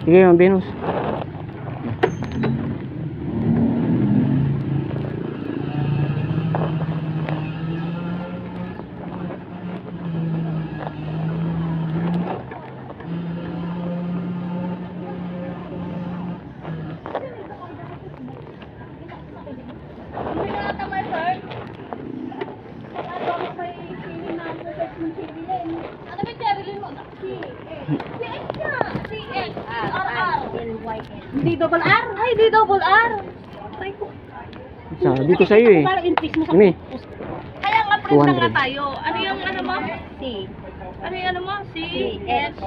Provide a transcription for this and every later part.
Sige, Ma'am Venus. Di double R? Ay, di double R. Sabi ko sa'yo eh. Ini. Kaya nga print na nga 200. tayo. Ano yung ano mo? C. Ano yung ano mo? C-H-E-R-I.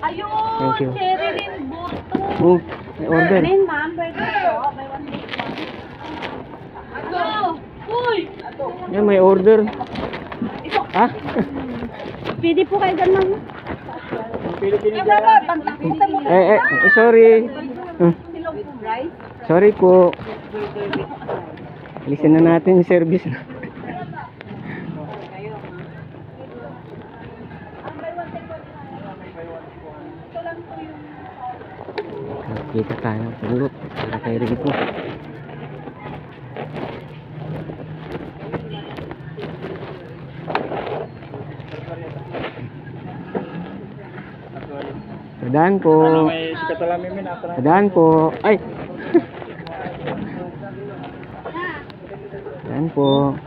Ayun! Thank you. Cherilyn Burto. Oh, may order. Ma'am. Birthday ko. By one day. Ano? Uy! Yan, may order. Ha? Pwede po kayo ganun. Sorry. Sorry po. Alisin na natin yung service. Kita tayo ng pulot. Para tayo rin po. Tadaan po. Tadaan po. Ay! Tadaan po.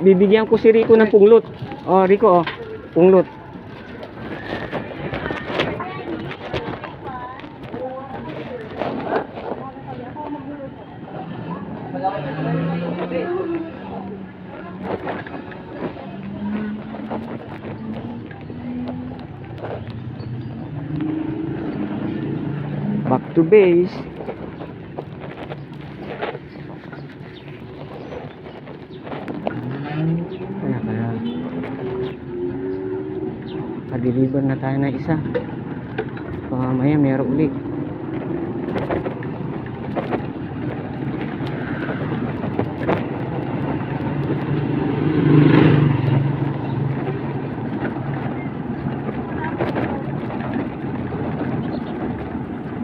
Bibigyan ko si Rico ng punglot. Oh, Rico, oh. Punglot. Back to base. Kaya pa-deliver na tayo ng isa. Mamaya meron ulit.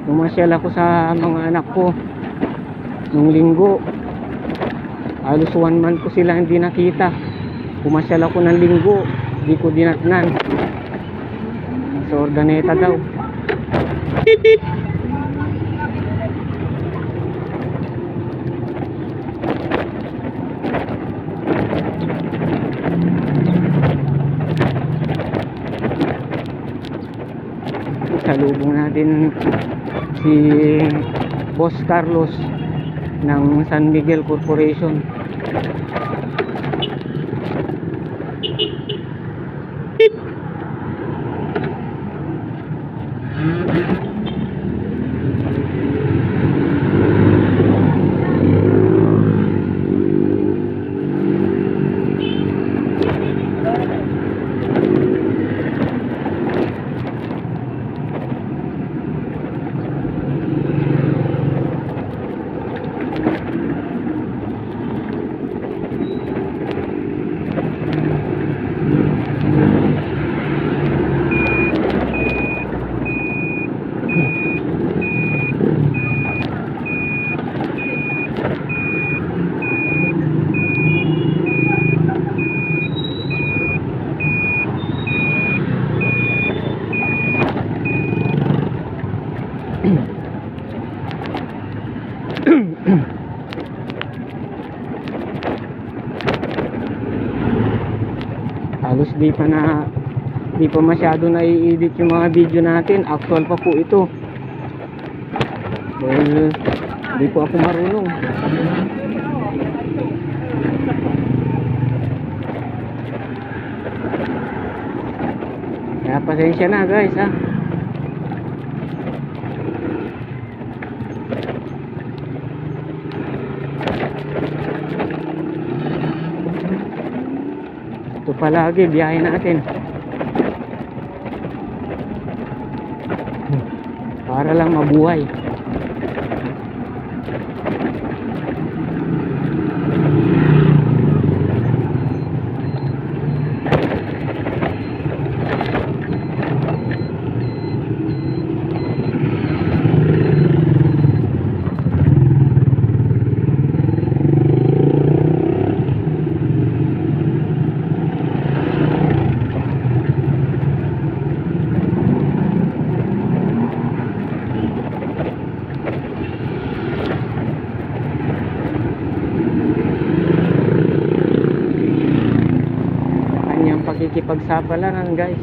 Pumasyal ako sa mga anak ko nung linggo. Halos 1 month ko sila hindi nakita. Pumasyal ako ng linggo, di ko dinatnan. Sa Ordaneta daw. Salubong natin si Boss Carlos ng San Miguel Corporation. Halos di pa masyado na-i-edit yung mga video natin. Actual pa po ito dahil di po ako marunong. Kaya pasensya na guys ha. Ito palagi biyahe natin para lang mabuhay. nakikipagsapalaran guys.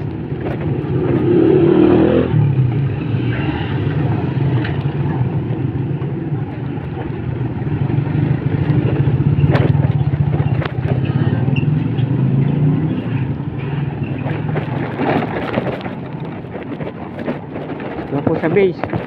Yan po sa base.